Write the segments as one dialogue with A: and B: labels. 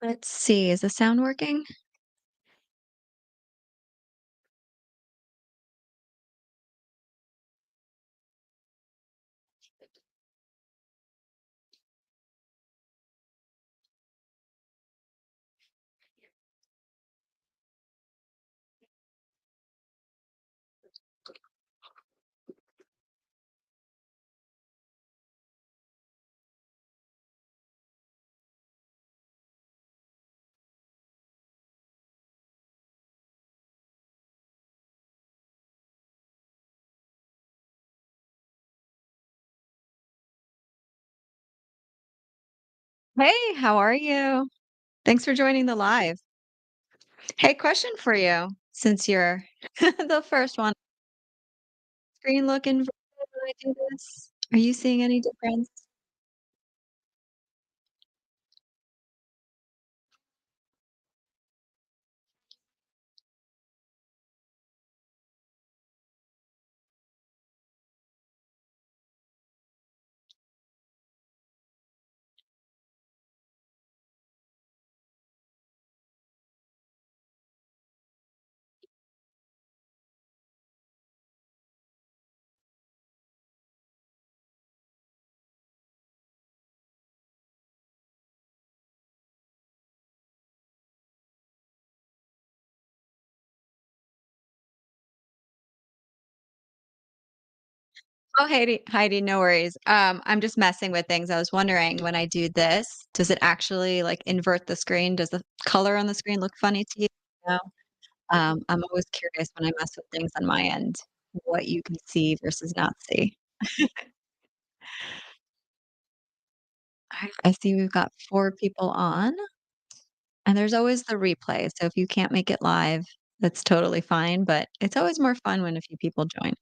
A: Let's see, is the sound working? Hey, how are you? Thanks for joining the live. Hey, question for you, since you're the first one. Screen looking when I do this? Are you seeing any difference? Oh, Heidi, no worries. I'm just messing with things. I was wondering when I do this, does it actually like invert the screen? Does the color on the screen look funny to you? No. I'm always curious when I mess with things on my end, what you can see versus not see. I see we've got 4 people on, and there's always the replay, so if you can't make it live, that's totally fine, but it's always more fun when a few people join.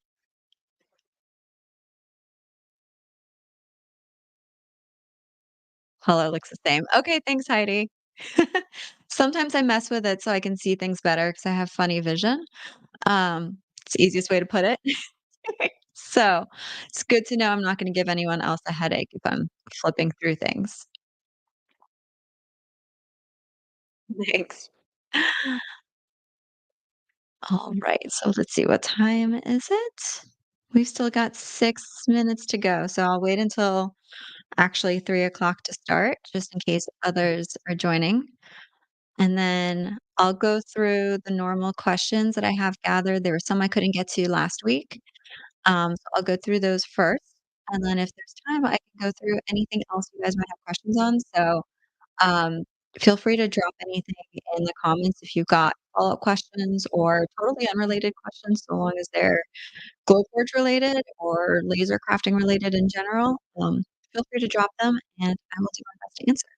A: Color looks the same. Okay, thanks, Heidi. Sometimes I mess with it so I can see things better because I have funny vision. It's the easiest way to put it. So, it's good to know I'm not gonna give anyone else a headache if I'm flipping through things. Thanks. All right, so let's see, what time is it? We've still got 6 minutes to go, so I'll wait until actually 3 o'clock to start, just in case others are joining. And then I'll go through the normal questions that I have gathered. There were some I couldn't get to last week. So I'll go through those first. And then if there's time, I can go through anything else you guys might have questions on. So um, feel free to drop anything in the comments if you've got follow-up questions or totally unrelated questions, so long as they're Glowforge related or laser crafting related in general. Feel free to drop them and I will do my best to answer.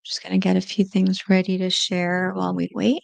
A: Just gonna get a few things ready to share while we wait.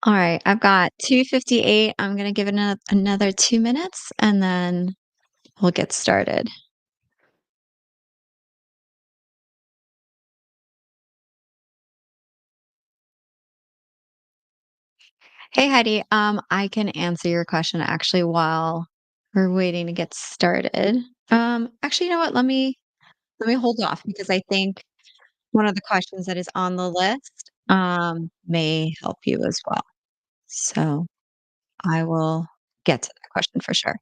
A: All right, I've got 2:58. I'm gonna give it another 2 minutes, and then we'll get started. Hey, Heidi, I can answer your question actually while we're waiting to get started. Actually, you know what? Let me hold off because I think one of the questions that is on the list, may help you as well. So I will get to that question for sure.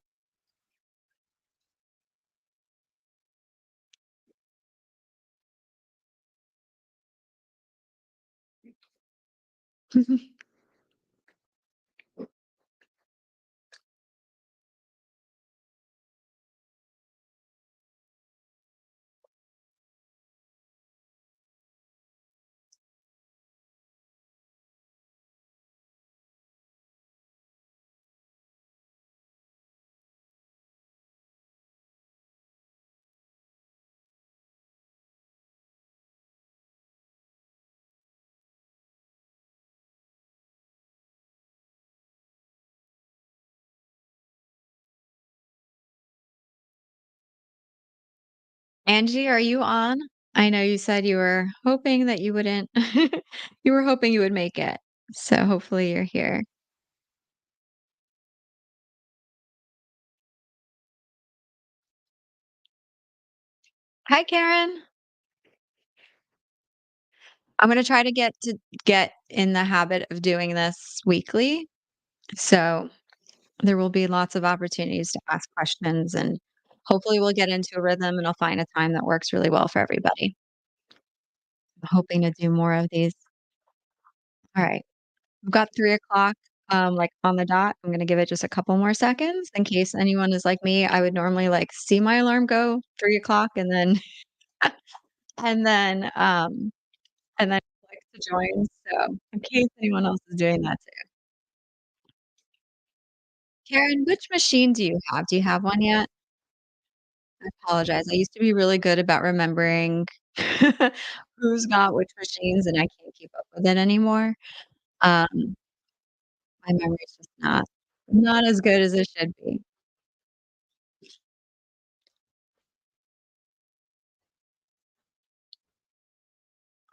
A: Angie, are you on? I know you said you were hoping that you wouldn't you were hoping you would make it. So hopefully you're here. Hi, Karen. I'm gonna try to get in the habit of doing this weekly. So there will be lots of opportunities to ask questions and hopefully we'll get into a rhythm and I'll find a time that works really well for everybody. I'm hoping to do more of these. All right. We've got 3 o'clock, like on the dot. I'm gonna give it just a couple more seconds in case anyone is like me. I would normally like see my alarm go 3 o'clock and then and then and then click to join. So in case anyone else is doing that too. Karen, which machine do you have? Do you have one yet? I apologize. I used to be really good about remembering who's got which machines, and I can't keep up with it anymore. Um, my memory's just not as good as it should be.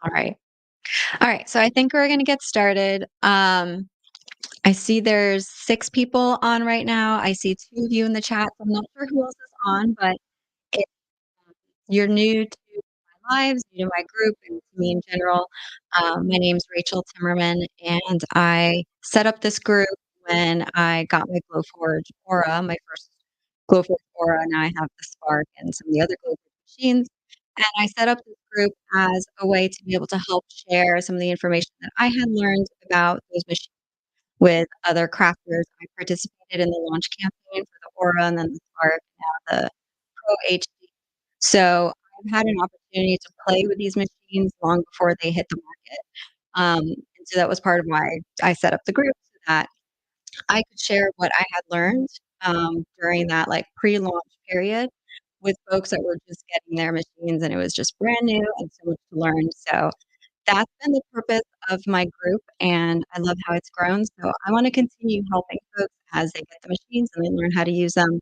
A: All right. All right, so I think we're gonna get started. I see there's 6 people on right now. I see 2 of you in the chat. So I'm not sure who else is on, but if you're new to my lives, new to my group, and to me in general, my name's Rachel Timmerman, and I set up this group when I got my Glowforge Aura, my first Glowforge Aura. Now I have the Spark and some of the other Glowforge machines. And I set up this group as a way to be able to help share some of the information that I had learned about those machines with other crafters. I participated in the launch campaign for the Aura and then the Spark, now the Pro HD. So I've had an opportunity to play with these machines long before they hit the market. And so that was part of why I set up the group so that I could share what I had learned, during that, like, pre-launch period with folks that were just getting their machines, and it was just brand new and so much to learn, so that's been the purpose of my group, and I love how it's grown, so I wanna continue helping folks as they get the machines and they learn how to use them.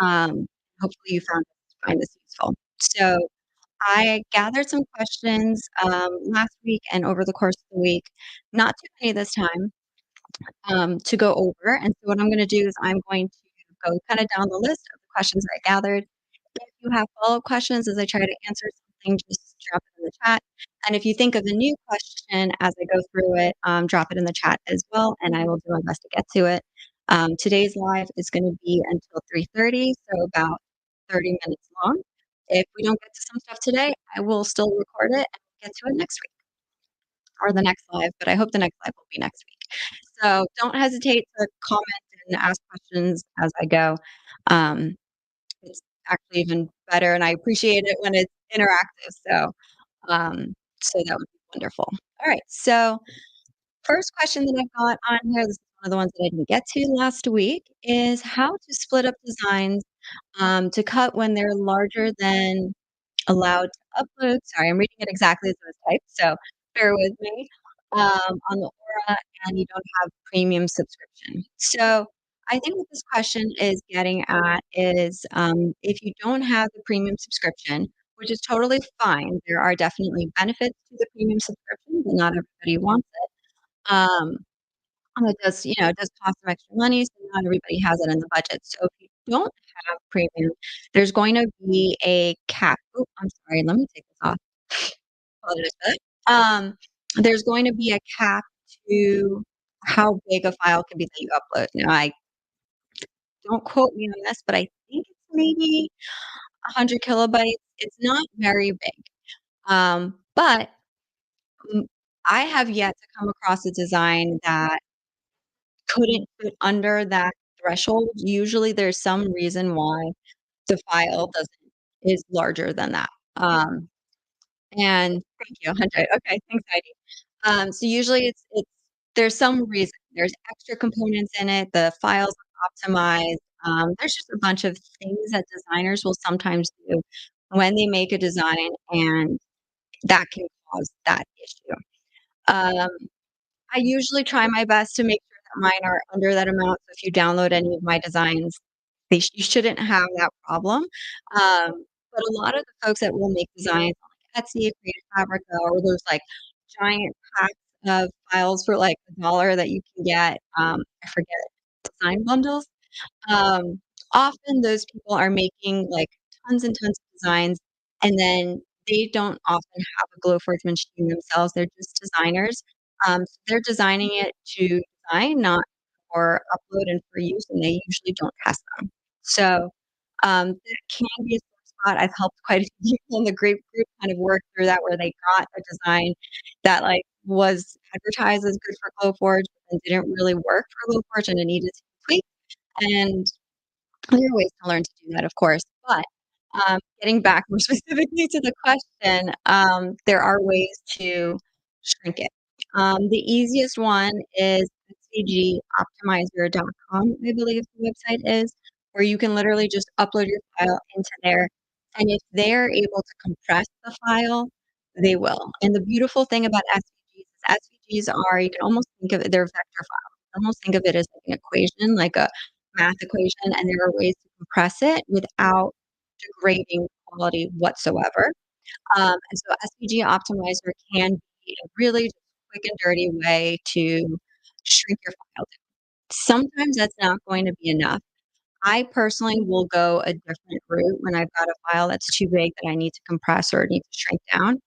A: Hopefully you find this useful. So, I gathered some questions, last week and over the course of the week, not too many this time, to go over. And so what I'm going to do is I'm going to go kind of down the list of the questions that I gathered. If you have follow-up questions as I try to answer something, just drop it in the chat. And if you think of a new question as I go through it, drop it in the chat as well, and I will do my best to get to it. Today's live is going to be until 3:30, so about 30 minutes long. If we don't get to some stuff today, I will still record it and get to it next week or the next live, but I hope the next live will be next week. So don't hesitate to comment and ask questions as I go. Um, it's actually even better, and I appreciate it when it's interactive. So that would be wonderful. All right. So first question that I've got on here, this is one of the ones that I didn't get to last week, is how to split up designs to cut when they're larger than allowed to upload. Sorry, I'm reading it exactly as it was typed, so bear with me. on the Aura, and you don't have premium subscription. So, I think what this question is getting at is, if you don't have the premium subscription, which is totally fine, there are definitely benefits to the premium subscription, but not everybody wants it. It does, it does cost some extra money, so not everybody has it in the budget. So if you don't have premium, there's going to be a cap. Oh, I'm sorry, let me take this off. Apologize for that. There's going to be a cap to how big a file can be that you upload. Now, I don't quote me on this, but I think it's maybe 100 kilobytes. It's not very big. But mm, I have yet to come across a design that couldn't fit under that threshold. Usually there's some reason why the file doesn't is larger than that. And thank you, 100. Okay, thanks, Heidi. So usually it's there's some reason. There's extra components in it, the files are optimized. There's just a bunch of things that designers will sometimes do when they make a design, and that can cause that issue. Um, I usually try my best to make sure that mine are under that amount, so if you download any of my designs, you shouldn't have that problem, but a lot of the folks that will make designs on, like, Etsy, Creative Fabrica, or those, like, giant packs of files for, like, $1 that you can get, I forget, design bundles? Um, Often those people are making, like, tons and tons of designs, and then they don't often have a Glowforge machine themselves, they're just designers. So they're designing it to design, not for upload and for use, and they usually don't test them. So, that can be a sore spot. I've helped quite a few people in the group kind of work through that, where they got a design that, like, was advertised as good for Glowforge, but then didn't really work for Glowforge, and it needed to be tweaked. And there are ways to learn to do that, of course, but, getting back more specifically to the question, there are ways to shrink it. The easiest one is svgoptimizer.com, I believe the website is, where you can literally just upload your file into there, and if they're able to compress the file, they will. And the beautiful thing about SVGs are, you can almost think of it, they're vector files. Almost think of it as like an equation, like a math equation, and there are ways to compress it without degrading quality whatsoever. And so SVG Optimizer can be a really just quick and dirty way to shrink your file down. Sometimes that's not going to be enough. I personally will go a different route when I've got a file that's too big that I need to compress or need to shrink down.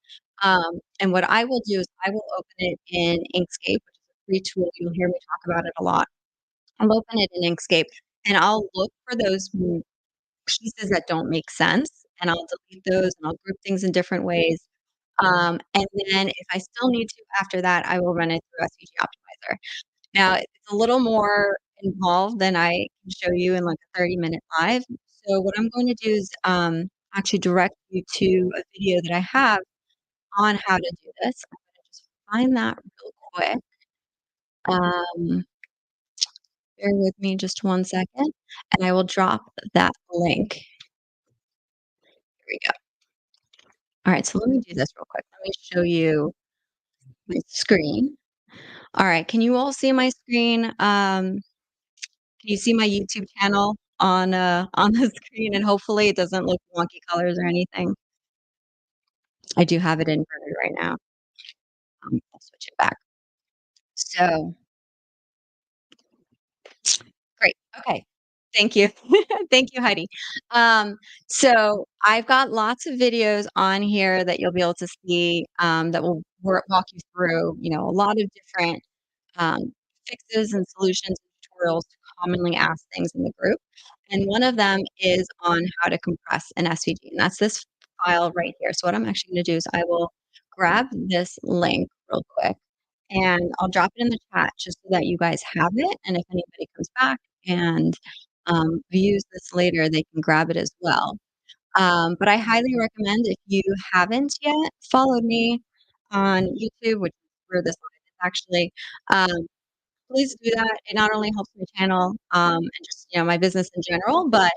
A: And what I will do is I will open it in Inkscape, which is a free tool. You'll hear me talk about it a lot. I'll open it in Inkscape, and I'll look for those pieces that don't make sense, and I'll delete those, and I'll group things in different ways. And then if I still need to after that, I will run it through SVG Optimizer. Now, it's a little more involved than I can show you in, like, a 30-minute live. So what I'm going to do is, actually direct you to a video that I have on how to do this. I'm gonna just find that real quick. Um Bear with me just one second, and I will drop that link. Here we go. Alright, so let me do this real quick. Let me show you my screen. Alright, can you all see my screen? Can you see my YouTube channel on the screen? And hopefully it doesn't look wonky colors or anything. I do have it inverted right now. I'll switch it back. So great. Okay. Thank you. Thank you, Heidi. So I've got lots of videos on here that you'll be able to see, that will walk you through, a lot of different um, fixes and solutions and tutorials to commonly asked things in the group. And one of them is on how to compress an SVG, and that's this file right here. So what I'm actually going to do is I will grab this link real quick, and I'll drop it in the chat just so that you guys have it. And if anybody comes back and views this later, they can grab it as well. But I highly recommend, if you haven't yet followed me on YouTube, which is where this live is actually, um, please do that. It not only helps my channel, and just, my business in general, but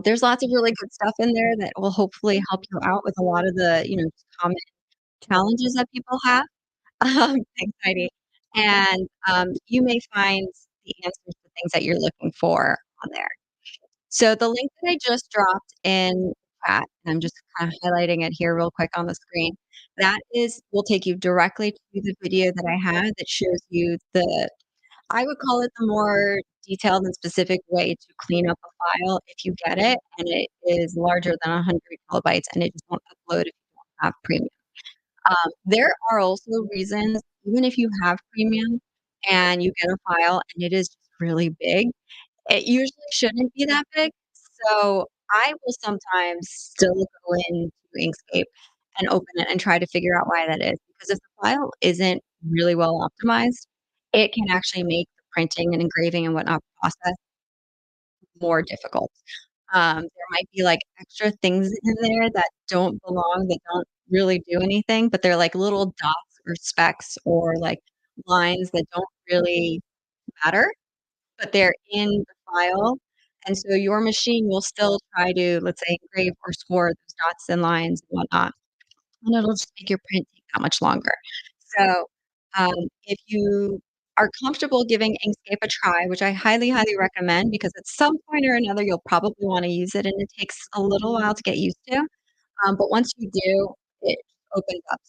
A: there's lots of really good stuff in there that will hopefully help you out with a lot of the, just common challenges that people have. Thanks, Heidi. And, you may find the answers to things that you're looking for on there. So the link that I just dropped in chat, and I'm just kinda highlighting it here real quick on the screen, that is will take you directly to the video that I had that shows you the I would call it the more detailed and specific way to clean up a file if you get it, and it is larger than 100 kilobytes, and it just won't upload if you don't have premium. There are also reasons, even if you have premium and you get a file and it is just really big, it usually shouldn't be that big. So I will sometimes still go into Inkscape and open it and try to figure out why that is. Because if the file isn't really well optimized, it can actually make the printing and engraving and whatnot process more difficult. There might be, like, extra things in there that don't belong, that don't really do anything, but they're like little dots or specks or, like, lines that don't really matter, but they're in the file, and so your machine will still try to, let's say, engrave or score those dots and lines and whatnot, and it'll just make your print take that much longer. So, if you are comfortable giving Inkscape a try, which I highly, highly recommend because at some point or another, you'll probably wanna use it, and it takes a little while to get used to, but once you do, it opens up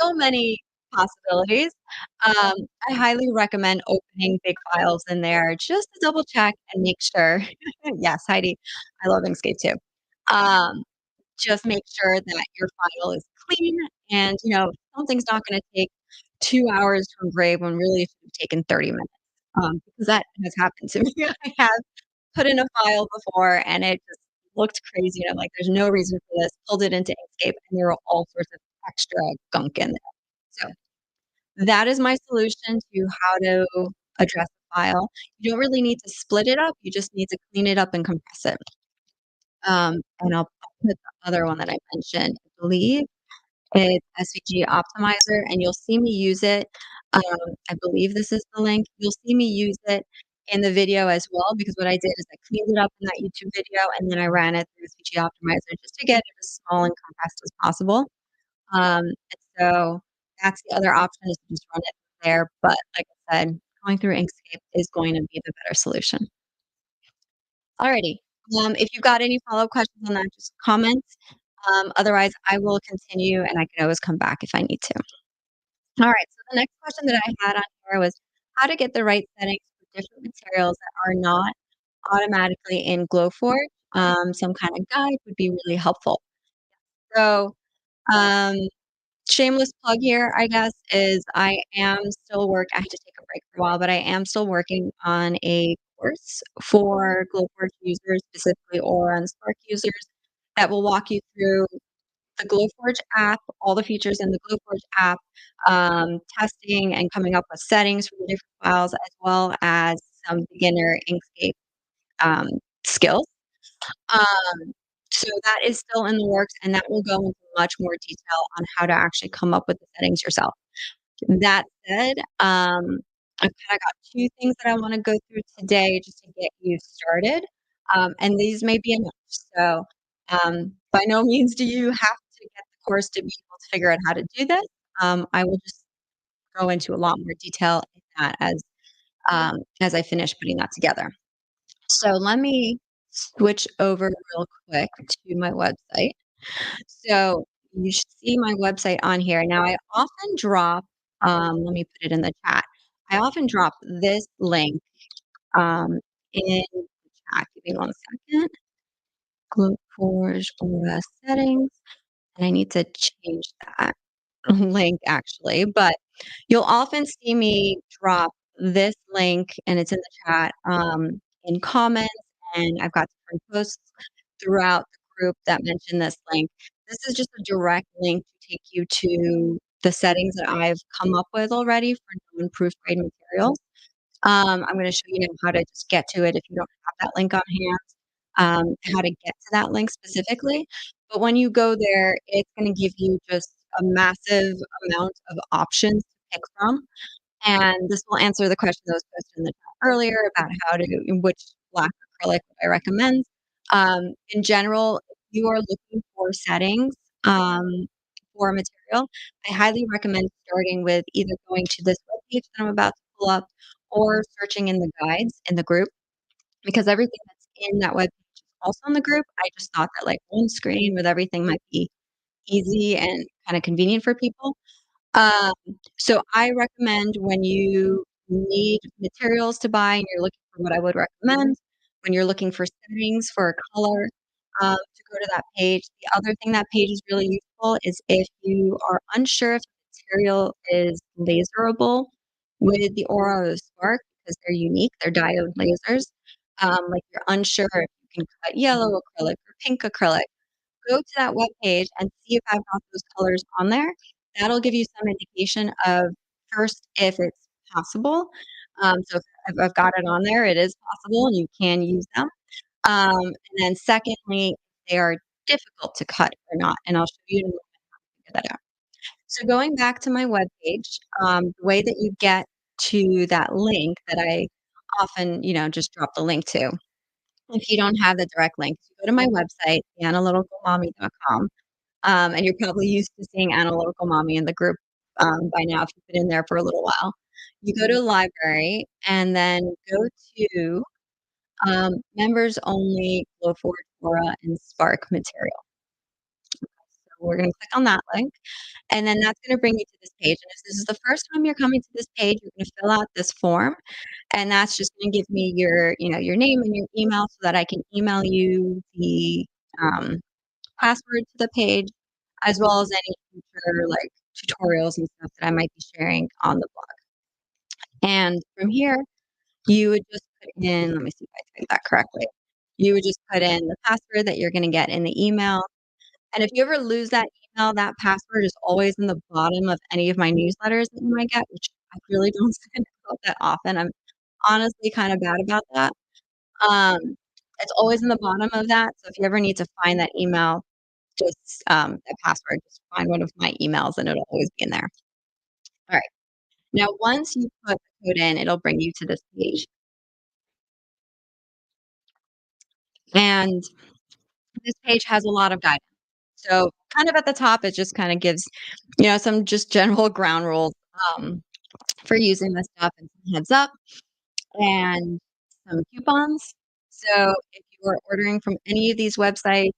A: so many possibilities. Um, I highly recommend opening big files in there just to double check and make sure yes, Heidi, I love Inkscape too. Um, just make sure that your file is clean and, something's not gonna take 2 hours to engrave when really it should have taken 30 minutes, because that has happened to me. I have put in a file before and it just looked crazy, and I'm like, "There's no reason for this," pulled it into Inkscape, and there were all sorts of extra gunk in there. So, that is my solution to how to address a file. You don't really need to split it up, you just need to clean it up and compress it. And I'll put the other one that I mentioned, I believe it's SVG Optimizer, and you'll see me use it. Um, I believe this is the link. You'll see me use it in the video as well because what I did is I cleaned it up in that YouTube video, and then I ran it through SVG Optimizer just to get it as small and compressed as possible. And so that's the other option is to just run it there, but like I said, going through Inkscape is going to be the better solution. Alrighty. If you've got any follow-up questions on that, just comment. Otherwise, I will continue, and I can always come back if I need to. Alright, so the next question that I had on here was how to get the right settings for different materials that are not automatically in Glowforge. Some kind of guide would be really helpful. So, um, shameless plug here, I guess, is I had to take a break for a while, but I am still working on a course for Glowforge users, specifically Aura and Spark users, that will walk you through the Glowforge app, all the features in the Glowforge app, testing and coming up with settings for the different files, as well as some beginner Inkscape, um, skills. Um, so that is still in the works, and that will go into much more detail on how to actually come up with the settings yourself. That said, I've kinda got 2 things that I wanna go through today just to get you started, and these may be enough. So, by no means do you have to get the course to be able to figure out how to do this. I will just go into a lot more detail in that as I finish putting that together. So let me switch over real quick to my website. So you should see my website on here. Now I often drop, let me put it in the chat. I often drop this link in the chat. Give me one second. Glowforge Aura settings. And I need to change that link actually, but you'll often see me drop this link and it's in the chat in comments, and I've got different posts throughout the group that mention this link. This is just a direct link to take you to the settings that I've come up with already for non-proofgrade materials. I'm gonna show you now how to just get to it if you don't have that link on hand, how to get to that link specifically. But when you go there, it's gonna give you just a massive amount of options to pick from, and this will answer the question that was posted in the chat earlier about how to which black acrylic would I recommend. In general, if you are looking for settings, um, for material, I highly recommend starting with either going to this webpage that I'm about to pull up or searching in the guides in the group because everything that's in that webpage is also in the group. I just thought that, like, one screen with everything might be easy and kinda convenient for people. Um, so I recommend when you need materials to buy and you're looking for what I would recommend, when you're looking for settings for a color, to go to that page. The other thing that page is really useful is if you are unsure if the material is laserable with the Aura or the Spark because they're unique, they're diode lasers, like you're unsure if you can cut yellow acrylic or pink acrylic, go to that webpage and see if I've got those colors on there. That'll give you some indication of first, if it's possible. So if I've got it on there, it is possible and you can use them. And then secondly, they are difficult to cut or not, and I'll show you in a moment how to figure that out. So going back to my webpage, the way that you get to that link that I often, just drop the link to, if you don't have the direct link, you go to my website, theanalyticalmommy.com, and you're probably used to seeing Analytical Mommy in the group, by now if you've been in there for a little while. You go to library and then go to, members only Glowforge Aura and Spark material. So we're gonna click on that link, and then that's gonna bring you to this page, and if this is the first time you're coming to this page, you're gonna fill out this form, and that's just gonna give me your name and your email so that I can email you the, um, password to the page, as well as any future, like, tutorials and stuff that I might be sharing on the blog. And from here, you would just put in let me see if I typed that correctly. You would just put in the password that you're gonna get in the email, and if you ever lose that email, that password is always in the bottom of any of my newsletters that you might get, which I really don't send out that often. I'm honestly kinda bad about that. Um, it's always in the bottom of that, so if you ever need to find that email, just, a password, just find one of my emails and it'll always be in there. Alright. Now once you put the code in, it'll bring you to this page, and this page has a lot of guidance. So, kind of at the top, it just kinda gives, some just general ground rules, for using this stuff and some heads up and some coupons. So, if you are ordering from any of these websites,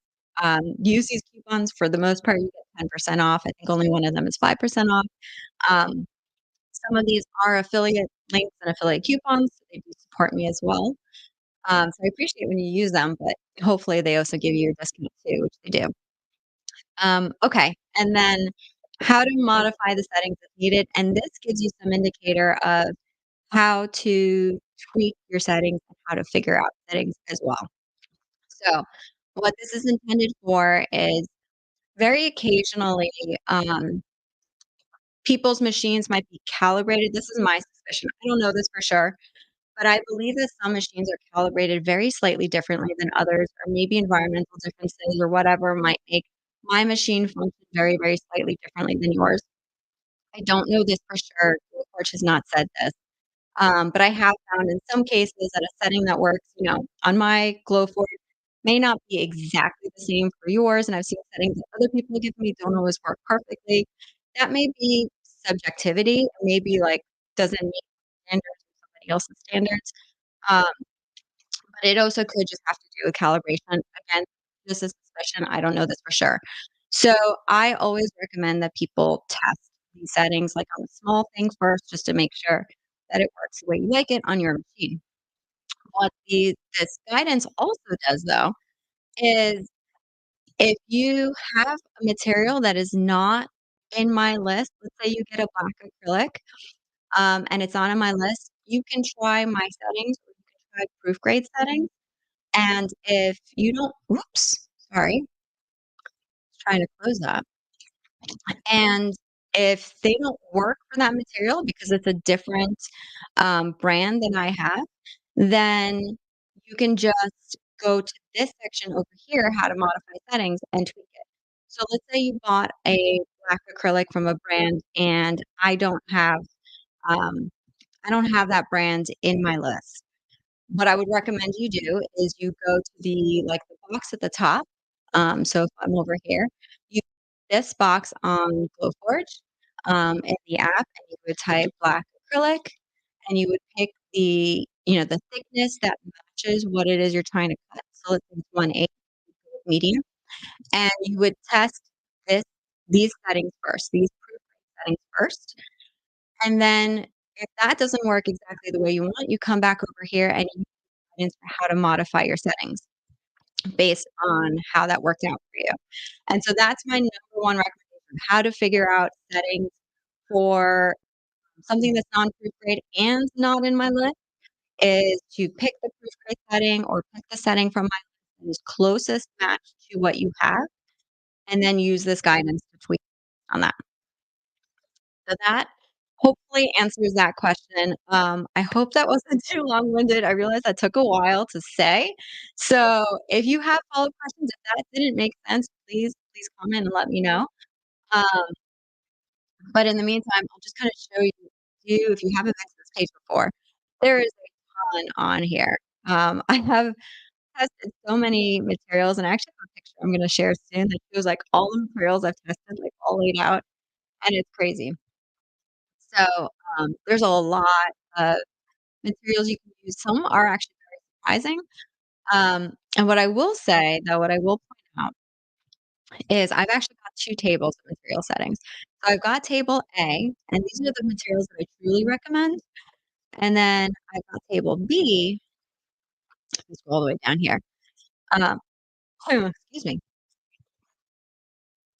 A: use these coupons. For the most part, you get 10% off. I think only one of them is 5% off. Um, some of these are affiliate links and affiliate coupons, so they do support me as well. So I appreciate when you use them, but hopefully they also give you a discount too, which they do. Okay, and then how to modify the settings if needed, and this gives you some indicator of how to tweak your settings and how to figure out settings as well. So, what this is intended for is very occasionally, people's machines might be calibrated. This is my suspicion. I don't know this for sure, but I believe that some machines are calibrated very slightly differently than others, or maybe environmental differences or whatever might make my machine function very, very slightly differently than yours. I don't know this for sure. Glowforge has not said this. But I have found in some cases that a setting that works, on my Glowforge may not be exactly the same for yours, and I've seen settings that other people give me don't always work perfectly. That may be subjectivity, maybe, like, doesn't meet standards or somebody else's standards. Um, but it also could just have to do with calibration. Again, just a suspicion, I don't know this for sure. So, I always recommend that people test these settings, like, on a small thing first just to make sure that it works the way you like it on your machine. What this guidance also does, though, is if you have a material that is not in my list, let's say you get a black acrylic, and it's not on my list, you can try my settings or you can try proof grade settings, and if you don't whoops, sorry, trying to close that. And if they don't work for that material because it's a different, brand than I have, then you can just go to this section over here, how to modify settings, and tweak it. So let's say you bought a black acrylic from a brand and um, I don't have that brand in my list. What I would recommend you do is you go to the box at the top. So if I'm over here, this box on Glowforge, in the app, and you would type black acrylic, and you would pick the thickness that matches what it is you're trying to cut. So let's say it's 1/8 medium, and you would test this these settings first, these proofread settings first, and then if that doesn't work exactly the way you want, you come back over here and you guidance for how to modify your settings based on how that worked out for you. And so that's my number one recommendation, how to figure out settings for something that's non-proofread and not in my list is to pick the proofread setting or pick the setting from my list that is closest match to what you have, and then use this guidance to tweak on that. So that hopefully answers that question. I hope that wasn't too long-winded. I realize that took a while to say. So if you have follow-up questions, if that didn't make sense, please comment and let me know. Um, but in the meantime, I'll just kinda show you if you haven't been to this page before, there is a ton on here. I have tested so many materials, and I actually have a picture I'm gonna share soon that shows, like, all the materials I've tested, like, all laid out, and it's crazy. So, there's a lot of materials you can use. Some are actually very surprising. And what I will say, though, what I will point out is I've actually got 2 tables of material settings. So I've got table A, and these are the materials that I truly recommend, and then I've got table B, let's go all the way down here. Um, excuse me.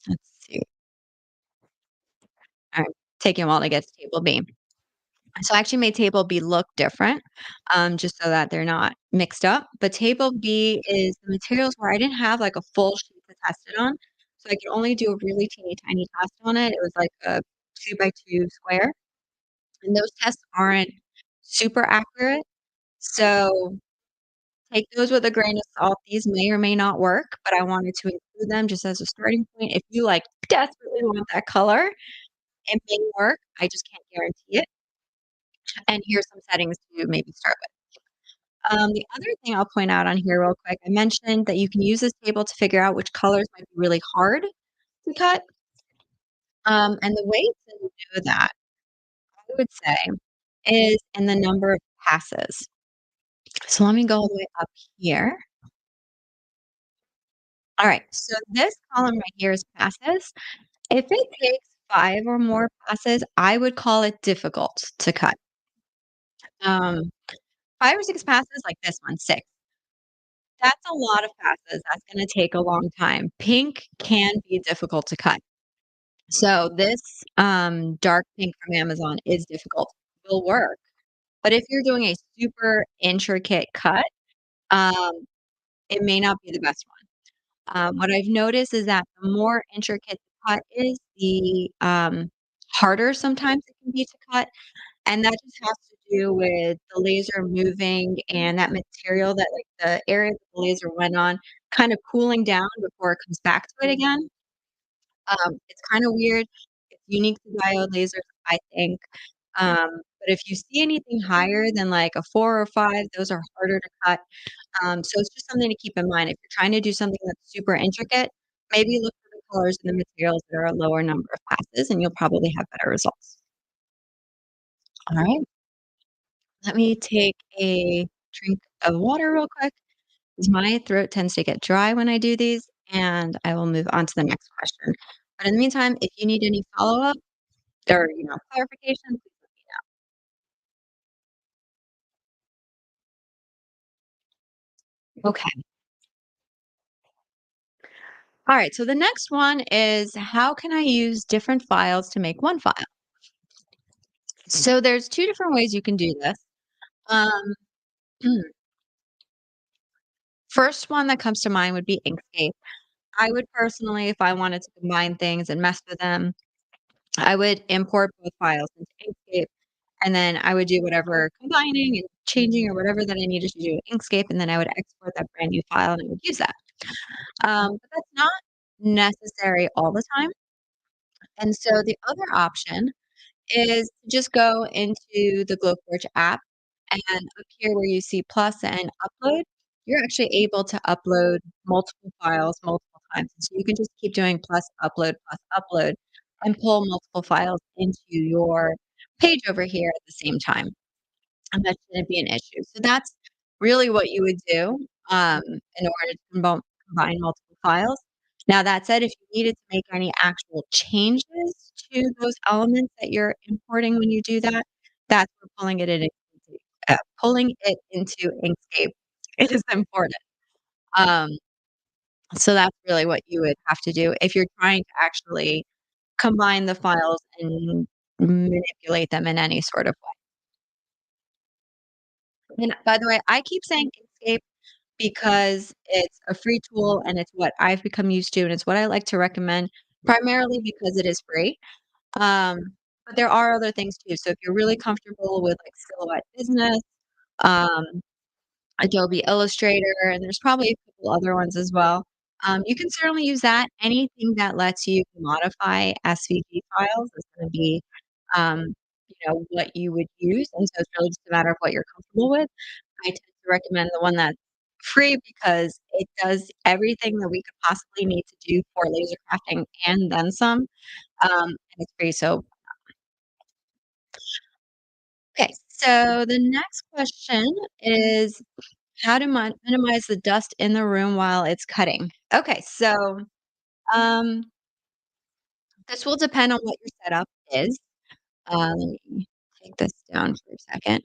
A: Let's see. Alright, taking a while to get to table B. So I actually made table B look different, just so that they're not mixed up. But table B is the materials where I didn't have like a full sheet to test it on. So I could only do a really teeny tiny test on it. It was like a 2 by 2 square. And those tests aren't super accurate. So take those with a grain of salt. These may or may not work, but I wanted to include them just as a starting point. If you like desperately want that color, it may work. I just can't guarantee it. And here's some settings to maybe start with. The other thing I'll point out on here real quick, I mentioned that you can use this table to figure out which colors might be really hard to cut. And the way to do that, I would say, is in the number of passes. So let me go all the way up here. All right, so this column right here is passes. If it takes 5 or more passes, I would call it difficult to cut. Um, 5 or 6 passes, like this one, 6. That's a lot of passes. That's gonna take a long time. Pink can be difficult to cut. So this, dark pink from Amazon is difficult. Will work, but if you're doing a super intricate cut, um, it may not be the best one. What I've noticed is that the more intricate the cut is, the, harder sometimes it can be to cut, and that just has to do with the laser moving and that material that, like, the area that the laser went on kind of cooling down before it comes back to it again. It's kinda weird. It's unique to diode lasers, I think. But if you see anything higher than, like, a 4 or 5, those are harder to cut. So it's just something to keep in mind. If you're trying to do something that's super intricate, maybe look for the colors and the materials that are a lower number of passes, and you'll probably have better results. Alright. Let me take a drink of water real quick, 'cause my throat tends to get dry when I do these, and I will move on to the next question. But in the meantime, if you need any follow-up or, clarification, please let me know. Okay. Alright, so the next one is how can I use different files to make one file? So there's 2 different ways you can do this. Um, first one that comes to mind would be Inkscape. I would personally, if I wanted to combine things and mess with them, I would import both files into Inkscape, and then I would do whatever combining and changing or whatever that I needed to do in Inkscape, and then I would export that brand new file and I would use that. But that's not necessary all the time. And so the other option is to just go into the Glowforge app, and up here where you see plus and upload, you're actually able to upload multiple files multiple times. So you can just keep doing plus upload, and pull multiple files into your page over here at the same time, and that shouldn't be an issue. So that's really what you would do, in order to combine multiple files. Now that said, if you needed to make any actual changes to those elements that you're importing when you do that, that's where pulling it into Inkscape is important. Um, so that's really what you would have to do if you're trying to actually combine the files and manipulate them in any sort of way. And by the way, I keep saying Inkscape because it's a free tool and it's what I've become used to and it's what I like to recommend primarily because it is free. Um, but there are other things too. So if you're really comfortable with like Silhouette Business, um, Adobe Illustrator, and there's probably a couple other ones as well. You can certainly use that. Anything that lets you modify SVG files is going to be, what you would use, and so it's really just a matter of what you're comfortable with. I tend to recommend the one that's free because it does everything that we could possibly need to do for laser crafting and then some, and it's free. So, okay. So the next question is how to minimize the dust in the room while it's cutting? Okay, so, um, this will depend on what your setup is. Let me take this down for a second.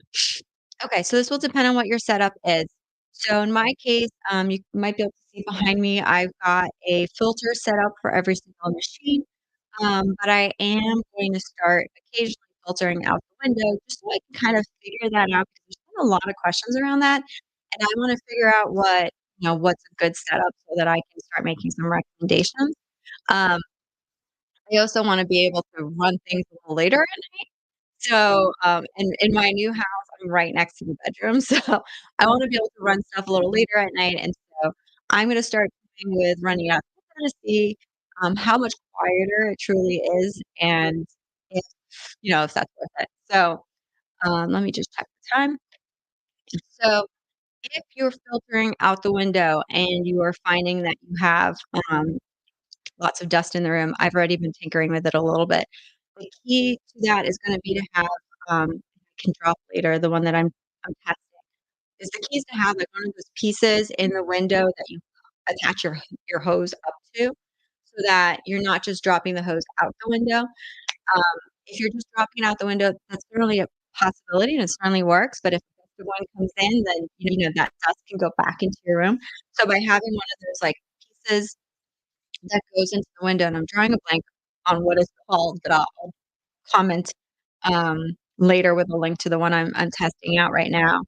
A: Okay, so this will depend on what your setup is. So in my case, you might be able to see behind me, I've got a filter set up for every single machine, but I am going to start occasionally filtering out the window just so I can kind of figure that out because there's been a lot of questions around that, and I wanna figure out what's a good setup so that I can start making some recommendations. Um, I also wanna be able to run things a little later at night. So, in my new house, I'm right next to the bedroom, so I wanna be able to run stuff a little later at night, and so I'm gonna start playing with running it up to see, how much quieter it truly is and if that's worth it. So, let me just check the time. So, if you're filtering out the window and you are finding that you have, lots of dust in the room, I've already been tinkering with it a little bit. The key to that is gonna be to have, I can drop later, the one that I'm testing, is the key is to have, like, one of those pieces in the window that you attach your hose up to, so that you're not just dropping the hose out the window. If you're just dropping it out the window, that's certainly a possibility, and it certainly works, but if the one comes in, then, that dust can go back into your room. So by having one of those, like, pieces that goes into the window, and I'm drawing a blank on what it's called, but I'll comment, later with a link to the one I'm testing out right now.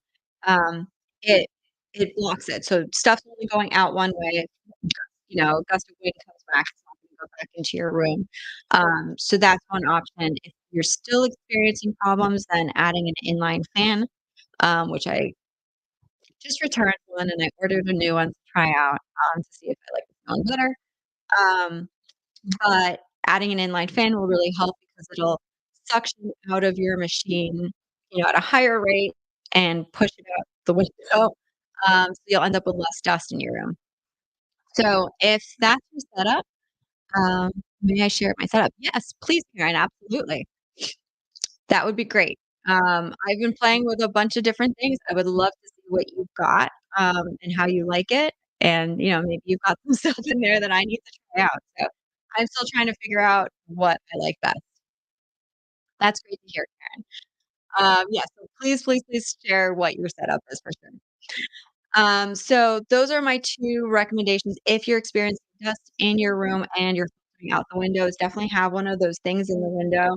A: Um, it it blocks it, so stuff's only going out one way, a gust of wind comes back, it's not gonna go back into your room. So that's one option. If you're still experiencing problems, then adding an inline fan, which I just returned one and I ordered a new one to try out, to see if I like the sound better. Um, but adding an inline fan will really help because it'll suction out of your machine, at a higher rate and push it out the window, so you'll end up with less dust in your room. So if that's your setup, um, may I share my setup? Yes, please, Karen, absolutely. That would be great. I've been playing with a bunch of different things. I would love to see what you've got, and how you like it, and, maybe you've got some stuff in there that I need to try out, so I'm still trying to figure out what I like best. That's great to hear, Karen. Yeah, so please, please, please share what your setup is for sure. So those are my 2 recommendations. If you're experiencing dust in your room and you're filtering out the windows, definitely have one of those things in the window,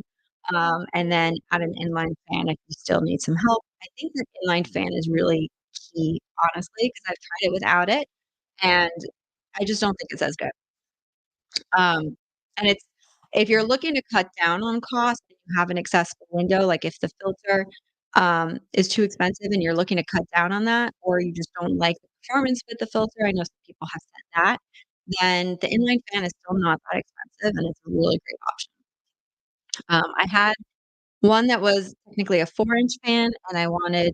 A: and then add an inline fan if you still need some help. I think the inline fan is really key, honestly, because I've tried it without it, and I just don't think it's as good. And it's if you're looking to cut down on cost and you have an accessible window, like if the filter, is too expensive and you're looking to cut down on that, or you just don't like the performance with the filter, I know some people have said that, then the inline fan is still not that expensive and it's a really great option. I had one that was technically a 4-inch fan and I wanted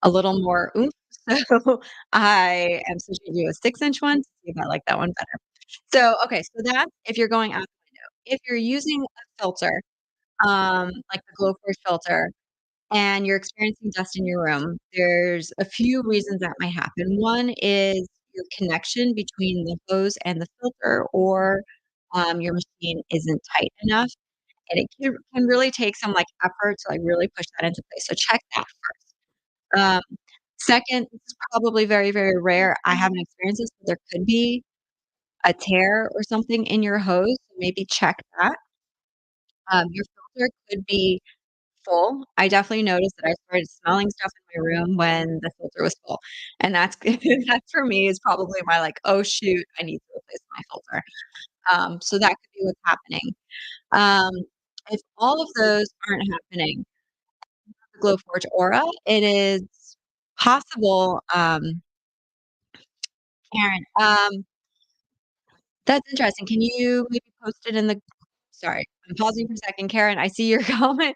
A: a little more oomph, so I am switching to a 6-inch one to see if I like that one better. Okay, so that's if you're going out the window. If you're using a filter, like the Glowforge filter, and you're experiencing dust in your room, there's a few reasons that might happen. One is your connection between the hose and the filter, or your machine isn't tight enough, and it can really take some like effort to like really push that into place. So check that first. Um, Second, this is probably very, very rare. I haven't experienced this, but there could be a tear or something in your hose. So maybe check that. Your filter could be full. I definitely noticed that I started smelling stuff in my room when the filter was full, and that's that for me is probably my, like, "Oh, shoot, I need to replace my filter." So that could be what's happening. Um, if all of those aren't happening, the Glowforge Aura, it is possible, Karen, that's interesting. Can you maybe post it in the sorry, I'm pausing for a second. Karen, I see your comment.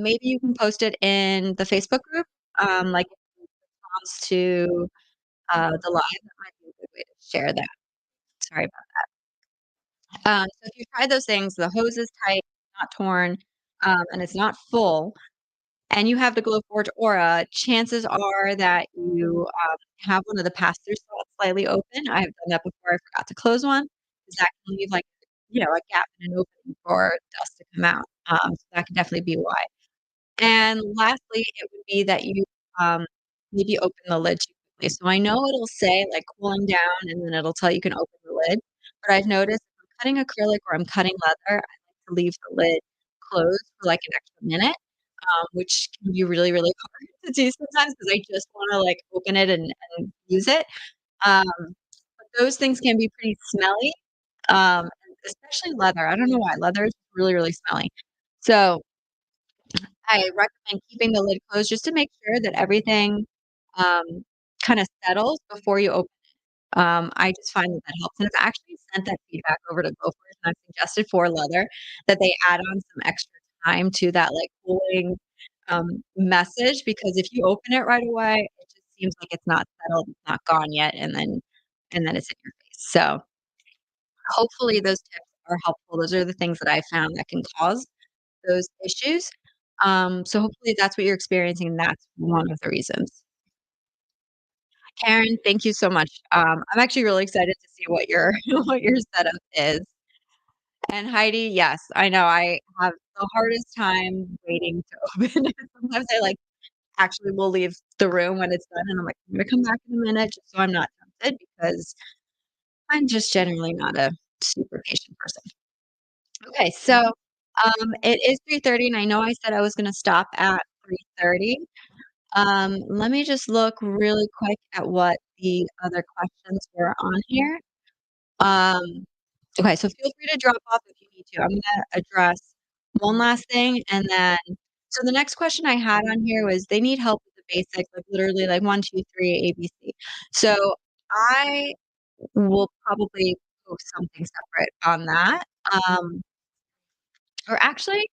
A: Maybe you can post it in the Facebook group, like response to, the live, that might be a good way to share that. Sorry about so if you try those things, the hose is tight, not torn, and it's not full, and you have the Glowforge Aura, chances are that you, have one of the pass-through slots slightly open. I have done that before, I forgot to close one, 'cause that can leave, like, a gap and an opening for dust to come out, so that could definitely be why. And lastly, it would be that you, um, maybe open the lid too quickly. So I know it'll say, like, cooling down, and then it'll tell you can open the lid, but I've noticed if I'm cutting acrylic or I'm cutting leather, I like to leave the lid closed for, like, an extra minute, which can be really, really hard to do sometimes because I just wanna, like, open it and use it. Um, but those things can be pretty smelly, and especially leather. I don't know why, leather is really, really smelly. So I recommend keeping the lid closed just to make sure that everything, um, kinda settles before you open. I just find that that helps, and I've actually sent that feedback over to Glowforce, and I've suggested for leather that they add on some extra time to that, like, cooling, message, because if you open it right away, it just seems like it's not settled, it's not gone yet, and then it's in your face. So, hopefully those tips are helpful. Those are the things that I found that can cause those issues. So hopefully that's what you're experiencing, and that's one of the reasons. Karen, thank you so much. I'm actually really excited to see what your what your setup is. And Heidi, yes, I know I have the hardest time waiting to open it. Sometimes I, like, actually will leave the room when it's done, and I'm like, "I'm gonna come back in a minute just so I'm not tempted," because I'm just generally not a super patient person. Okay, so, it is 3:30, and I know I said I was gonna stop at 3:30. Let me just look really quick at what the other questions were on here. Um, okay, so feel free to drop off if you need to. I'm gonna address one last thing, and then so the next question I had on here was they need help with the basics, like literally like 1, 2, 3, ABC. So I will probably post something separate on that. Um, or actually,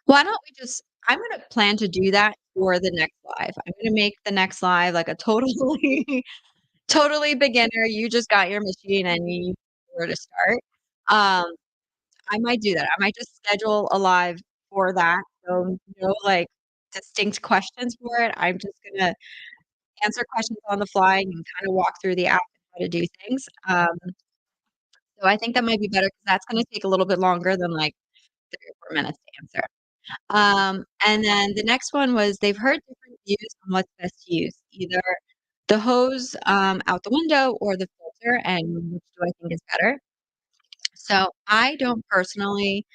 A: why don't we just I'm gonna plan to do that for the next live. I'm gonna make the next live like a totally totally beginner, you just got your machine and you know where to start. Um, I might do that. I might just schedule a live for that, so no, like, distinct questions for it. I'm just gonna answer questions on the fly and kinda walk through the app and how to do things. So I think that might be better because that's gonna take a little bit longer than, like, 3 or 4 minutes to answer. And then the next one was they've heard different views on what's best to use, either the hose, out the window or the filter, and which do I think is better? So I don't personally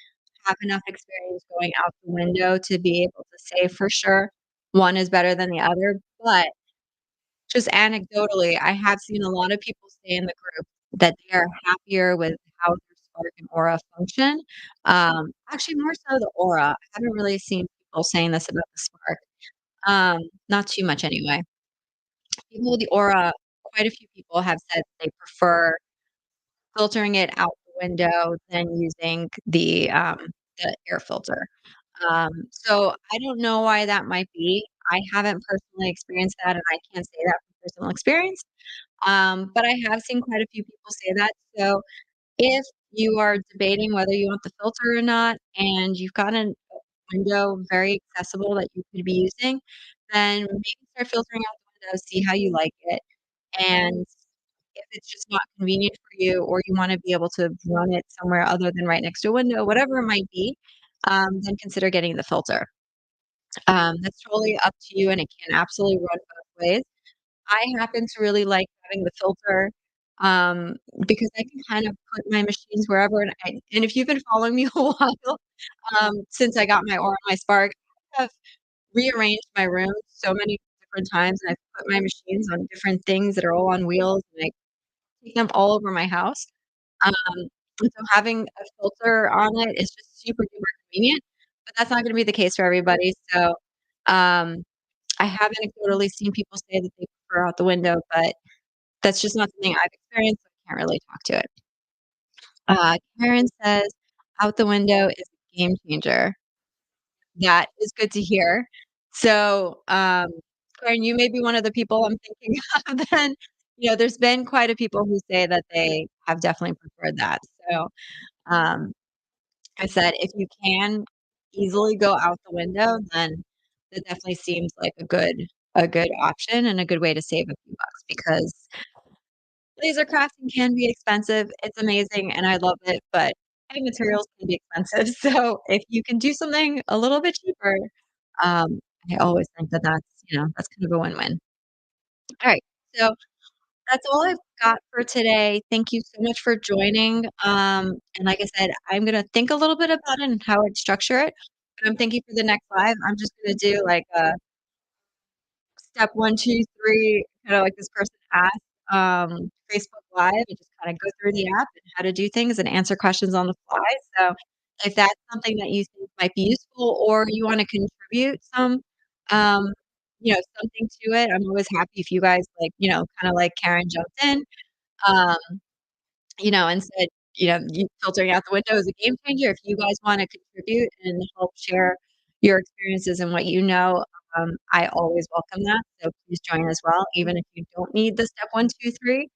A: have enough experience going out the window to be able to say for sure one is better than the other, but just anecdotally, I have seen a lot of people say in the group that they are happier with how their Spark and Aura function. Actually more so the Aura. I haven't really seen people saying this about the Spark. Not too much anyway. People with the Aura, quite a few people have said they prefer filtering it out the window than using the air filter. So I don't know why that might be. I haven't personally experienced that, and I can't say that from personal experience. But I have seen quite a few people say that, so if you are debating whether you want the filter or not, and you've got a window very accessible that you could be using, then maybe start filtering out the window, see how you like it, and if it's just not convenient for you or you wanna be able to run it somewhere other than right next to a window, whatever it might be, then consider getting the filter. That's totally up to you, and it can absolutely run both ways. I happen to really like having the filter, um, because I can kind of put my machines wherever, and if you've been following me a while, since I got my Aura and my Spark, I have rearranged my room so many different times, and I've put my machines on different things that are all on wheels, and I take them all over my house. And so having a filter on it is just super duper convenient, but that's not gonna be the case for everybody, so, um, I have anecdotally seen people say that they prefer out the window, but that's just not something I've experienced, so I can't really talk to it. Karen says, "Out the window is a game changer." That is good to hear. So, Karen, you may be one of the people I'm thinking of then. There's been quite a people who say that they have definitely preferred that. So, um, I said, if you can easily go out the window, then that definitely seems like a good option and a good way to save a few bucks because laser crafting can be expensive. It's amazing and I love it, but cutting materials can be expensive. So if you can do something a little bit cheaper, um, I always think that that's kind of a win-win. All right. So that's all I've got for today. Thank you so much for joining. And like I said, I'm gonna think a little bit about it and how I'd structure it. But I'm thinking for the next live, I'm just gonna do like a step 1, 2, 3, kinda like this person asked, Facebook Live and just kinda go through the app and how to do things and answer questions on the fly, so if that's something that you think might be useful or you wanna contribute um, something to it, I'm always happy if you guys, like, kinda like Karen jumped in, um and said, you filtering out the window is a game changer. If you guys wanna contribute and help share your experiences and what you know, I always welcome that, so please join as well, even if you don't need the step 1, 2, 3.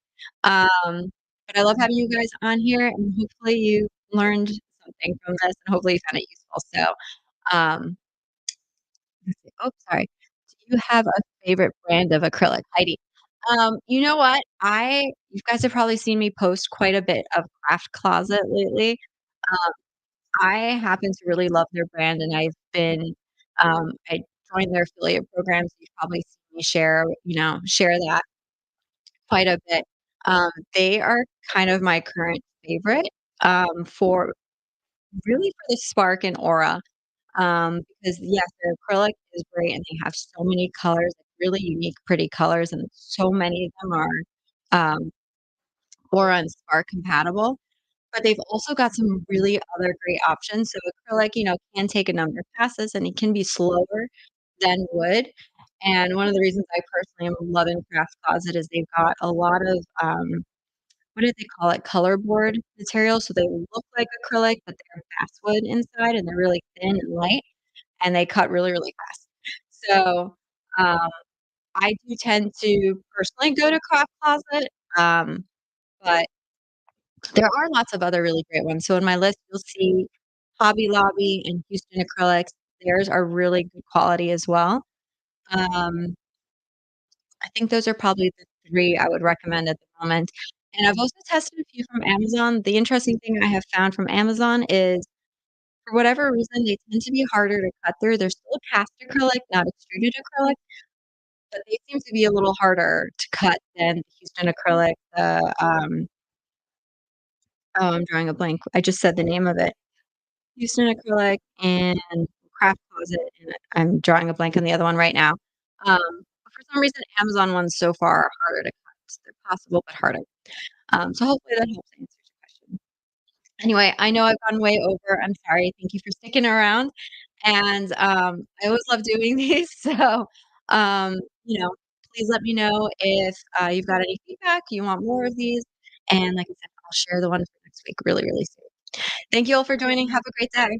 A: But I love having you guys on here, and hopefully you learned something from this, and hopefully you found it useful. So, let's see. Oh, sorry. Do you have a favorite brand of acrylic? Heidi. You know what? You guys have probably seen me post quite a bit of Craft Closet lately. Um, I happen to really love their brand, and I joined their affiliate programs. You've probably seen me share that quite a bit. They are kind of my current favorite, for really for the Spark and Aura. Because yes, their acrylic is great and they have so many colors, like really unique, pretty colors, and so many of them are um, Aura and Spark compatible. But they've also got some really other great options. So acrylic, can take a number of passes and it can be slower than wood. And one of the reasons I personally am loving Craft Closet is they've got a lot of what do they call it? Color board material. So they look like acrylic, but they're basswood inside and they're really thin and light and they cut really, really fast. So, um, I do tend to personally go to Craft Closet, but there are lots of other really great ones. So in my list, you'll see Hobby Lobby and Houston Acrylics. Theirs are really good quality as well. Um, I think those are probably the 3 I would recommend at the moment. And I've also tested a few from Amazon. The interesting thing I have found from Amazon is for whatever reason, they tend to be harder to cut through. They're still cast acrylic, not extruded acrylic, but they seem to be a little harder to cut than the Houston acrylic, I'm drawing a blank. I just said the name of it. Houston acrylic and Craft Closet, and I'm drawing a blank on the other one right now. But for some reason, Amazon ones so far are harder to cut. They're possible, but harder. So hopefully that helps answer your question. Anyway, I know I've gone way over. I'm sorry. Thank you for sticking around. And I always love doing these. So, um, you know, please let me know if you've got any feedback, you want more of these. And like I said, I'll share the one for next week really, really soon. Thank you all for joining. Have a great day.